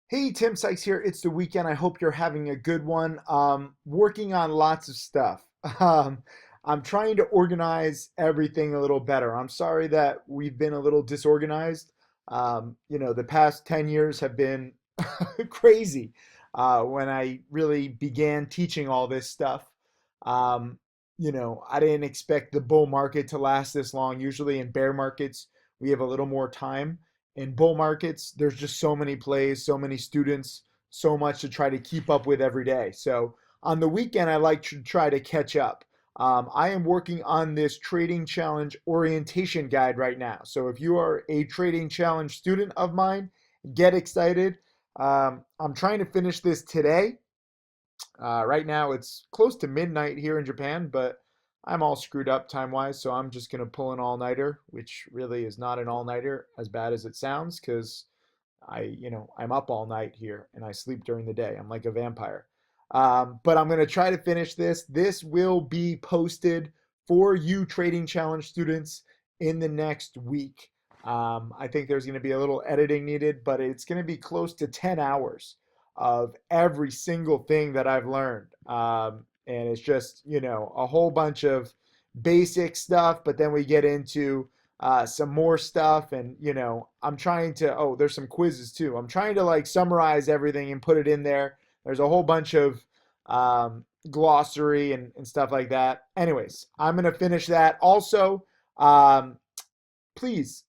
Hey, Tim Sykes here. It's the weekend. I hope you're having a good one. Working on lots of stuff. Um, I'm trying to organize everything a little better. I'm sorry that we've been a little disorganized. The past 10 years have been crazy. When I really began teaching all this stuff, um, I didn't expect the bull market to last this long. Usually in bear markets, we have a little more time. In bull markets, there's just so many plays, so many students, so much to try to keep up with every day. So on the weekend, I like to try to catch up. I am working on this trading challenge orientation guide right now. So if you are a trading challenge student of mine, get excited. I'm trying to finish this today. Right now, it's close to midnight here in Japan, but I'm all screwed up time wise, so I'm just going to pull an all nighter, which really is not an all nighter as bad as it sounds because I'm up all night here and I sleep during the day. I'm like a vampire. But I'm going to try to finish this. This will be posted for you trading challenge students in the next week. I think there's going to be a little editing needed, but it's going to be close to 10 hours of every single thing that I've learned. And it's just, a whole bunch of basic stuff, but then we get into some more stuff. And, I'm trying to, oh, there's some quizzes too. I'm trying to like summarize everything and put it in there. There's a whole bunch of glossary and stuff like that. Anyways, I'm going to finish that. Also, um, please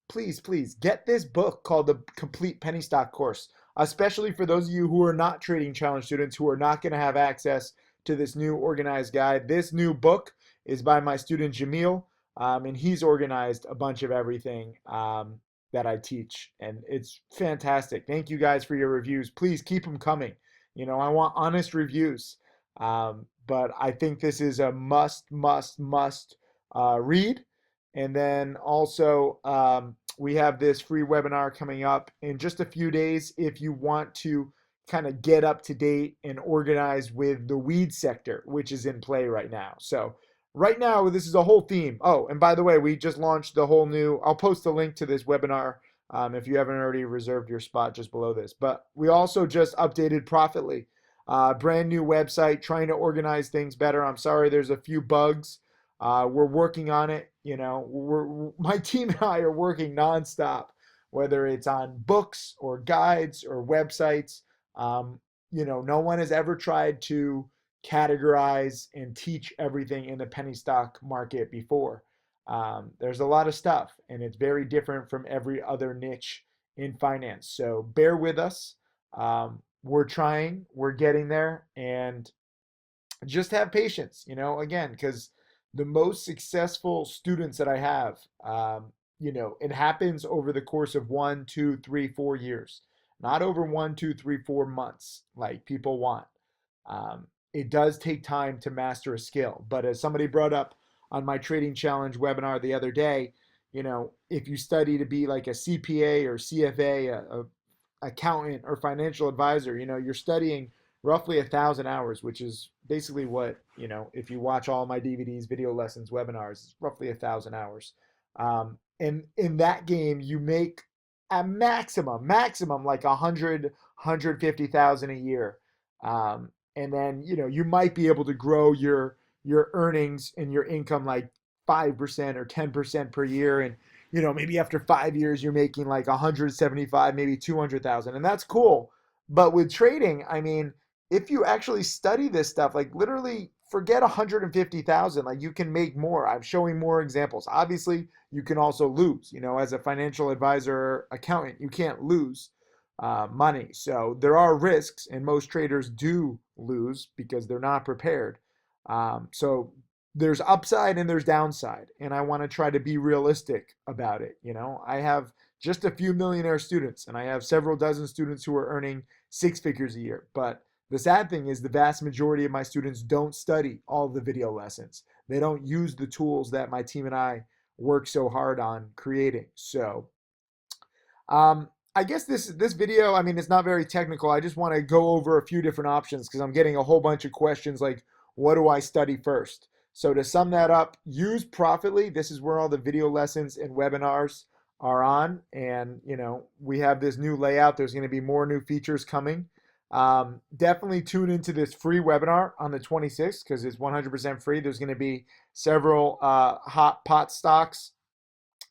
get this book called The Complete Penny Stock Course, especially for those of you who are not trading challenge students who are not going to have access to this new organized guide. This new book is by my student Jamil, and he's organized a bunch of everything that I teach, and it's fantastic. Thank you guys for your reviews. Please keep them coming. I want honest reviews, but I think this is a must read. And then also, we have this free webinar coming up in just a few days if you want to kind of get up to date and organize with the weed sector, which is in play right now. So, right now, this is a whole theme. Oh, and by the way, we just launched the whole new, I'll post a link to this webinar if you haven't already reserved your spot just below this. But we also just updated Profitly, brand new website, trying to organize things better. I'm sorry, there's a few bugs. We're working on it. My team and I are working nonstop, whether it's on books or guides or websites. No one has ever tried to categorize and teach everything in the penny stock market before. There's a lot of stuff, and it's very different from every other niche in finance. So bear with us. We're trying, we're getting there, and just have patience, again, because the most successful students that I have, it happens over the course of 1, 2, 3, 4 years, not over 1, 2, 3, 4 months like people want. It does take time to master a skill, but as somebody brought up on my trading challenge webinar the other day, if you study to be like a CPA or CFA, a accountant or financial advisor, you're studying roughly 1,000 hours, which is basically what, if you watch all my DVDs, video lessons, webinars, it's roughly 1,000 hours. And in that game, you make a maximum like 150,000 a year. And then, you might be able to grow your earnings and your income like 5% or 10% per year. And maybe after 5 years, you're making like 175, maybe 200,000, and that's cool. But with trading, I mean, if you actually study this stuff, like literally forget 150,000, like you can make more. I'm showing more examples. Obviously, you can also lose, as a financial advisor or accountant, you can't lose money. So there are risks, and most traders do lose because they're not prepared. So there's upside and there's downside, and I want to try to be realistic about it. I have just a few millionaire students, and I have several dozen students who are earning six figures a year. But the sad thing is the vast majority of my students don't study all the video lessons. They don't use the tools that my team and I work so hard on creating. So I guess this video, I mean, it's not very technical. I just want to go over a few different options because I'm getting a whole bunch of questions like, what do I study first? So to sum that up, use Profitly. This is where all the video lessons and webinars are on. And, we have this new layout. There's going to be more new features coming. Definitely tune into this free webinar on the 26th because it's 100% free. There's going to be several hot pot stocks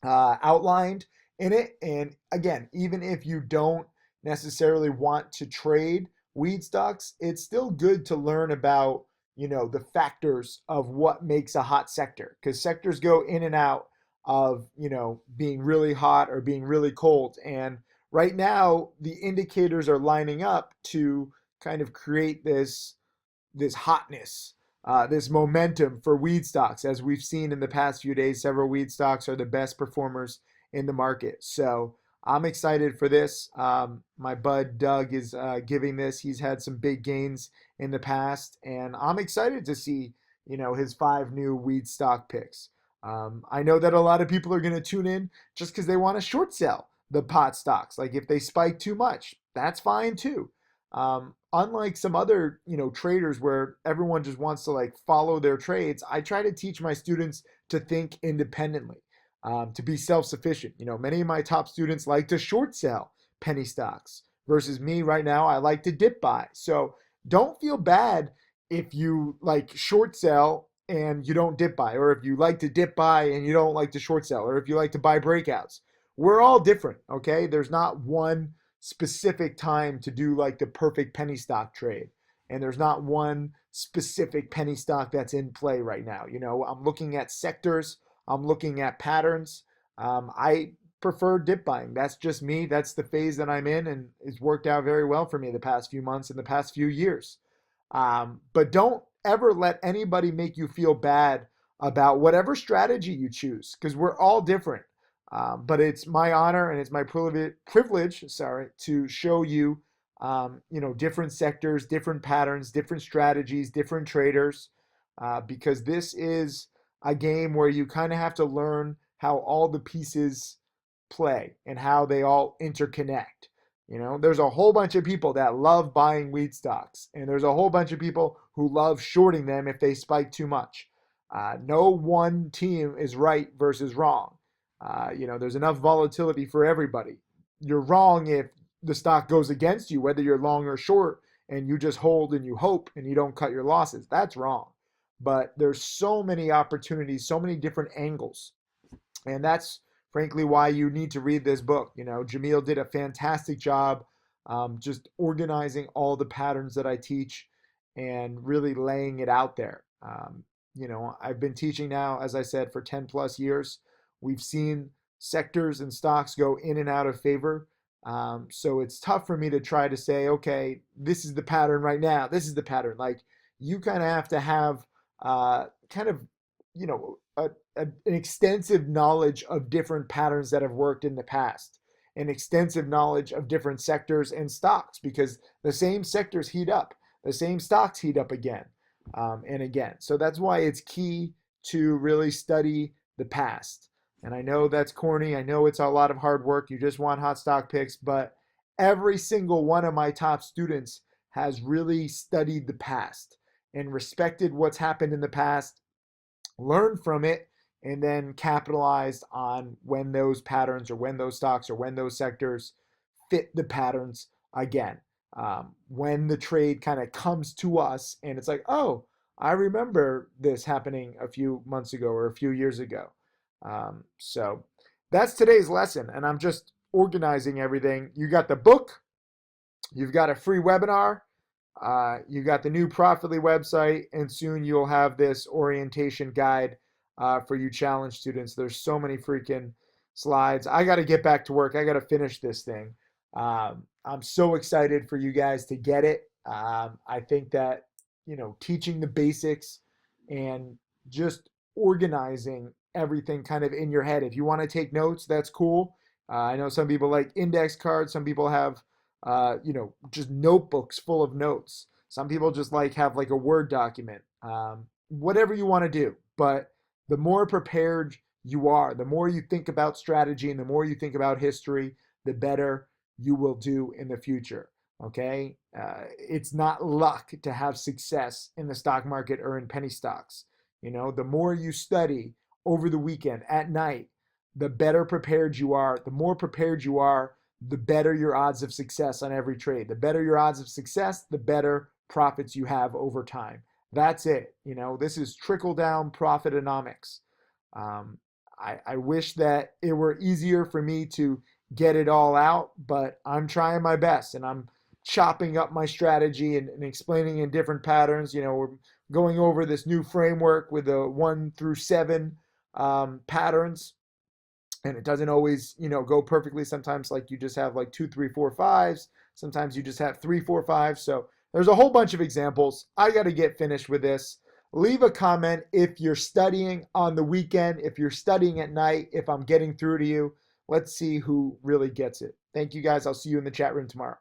outlined in it. And again, even if you don't necessarily want to trade weed stocks, it's still good to learn about, the factors of what makes a hot sector, because sectors go in and out of, being really hot or being really cold. And right now, the indicators are lining up to kind of create this hotness, this momentum for weed stocks. As we've seen in the past few days, several weed stocks are the best performers in the market. So I'm excited for this. My bud Doug is giving this. He's had some big gains in the past, and I'm excited to see, his 5 new weed stock picks. I know that a lot of people are going to tune in just because they want to short sell the pot stocks. Like if they spike too much, that's fine too. Unlike some other, traders where everyone just wants to like follow their trades, I try to teach my students to think independently, to be self-sufficient. Many of my top students like to short sell penny stocks versus me right now. I like to dip buy. So don't feel bad if you like short sell and you don't dip buy, or if you like to dip buy and you don't like to short sell, or if you like to buy breakouts. We're all different, okay? There's not one specific time to do like the perfect penny stock trade. And there's not one specific penny stock that's in play right now. I'm looking at sectors, I'm looking at patterns. I prefer dip buying. That's just me. That's the phase that I'm in, and it's worked out very well for me the past few months and the past few years. But don't ever let anybody make you feel bad about whatever strategy you choose, because we're all different. But it's my honor and it's my privilege, to show you, different sectors, different patterns, different strategies, different traders, because this is a game where you kind of have to learn how all the pieces play and how they all interconnect. There's a whole bunch of people that love buying weed stocks, and there's a whole bunch of people who love shorting them if they spike too much. No one team is right versus wrong. There's enough volatility for everybody. You're wrong if the stock goes against you, whether you're long or short, and you just hold and you hope and you don't cut your losses. That's wrong. But there's so many opportunities, so many different angles. And that's frankly why you need to read this book. Jamil did a fantastic job, just organizing all the patterns that I teach and really laying it out there. I've been teaching now, as I said, for 10 plus years. We've seen sectors and stocks go in and out of favor. So it's tough for me to try to say, okay, this is the pattern right now. This is the pattern. Like you kind of have to have kind of, an extensive knowledge of different patterns that have worked in the past, an extensive knowledge of different sectors and stocks, because the same sectors heat up, the same stocks heat up again and again. So that's why it's key to really study the past. And I know that's corny. I know it's a lot of hard work. You just want hot stock picks, but every single one of my top students has really studied the past and respected what's happened in the past, learned from it, and then capitalized on when those patterns or when those stocks or when those sectors fit the patterns again. When the trade kind of comes to us and it's like, oh, I remember this happening a few months ago or a few years ago. So that's today's lesson. And I'm just organizing everything. You got the book, you've got a free webinar, you got the new Profitly website, and soon you'll have this orientation guide for you challenge students. There's so many freaking slides. I got to get back to work. I got to finish this thing. I'm so excited for you guys to get it. I think that, teaching the basics and just organizing everything kind of in your head. If you want to take notes, that's cool. I know some people like index cards. Some people have just notebooks full of notes. Some people just have like a Word document. Whatever you want to do. But the more prepared you are, the more you think about strategy and the more you think about history, the better you will do in the future. Okay? It's not luck to have success in the stock market or in penny stocks. The more you study over the weekend, at night, the better prepared you are. The more prepared you are, the better your odds of success on every trade. The better your odds of success, the better profits you have over time. That's it. This is trickle down profitonomics. Um, I wish that it were easier for me to get it all out, but I'm trying my best and I'm chopping up my strategy and explaining in different patterns. We're going over this new framework with the 1 through 7 patterns, and it doesn't always go perfectly. Sometimes like you just have like 2 3 4 5s, sometimes you just have 3 4 5. So there's a whole bunch of examples. I got to get finished with this. Leave a comment if you're studying on the weekend, if you're studying at night, if I'm getting through to you. Let's see who really gets it. Thank you guys. I'll see you in the chat room tomorrow.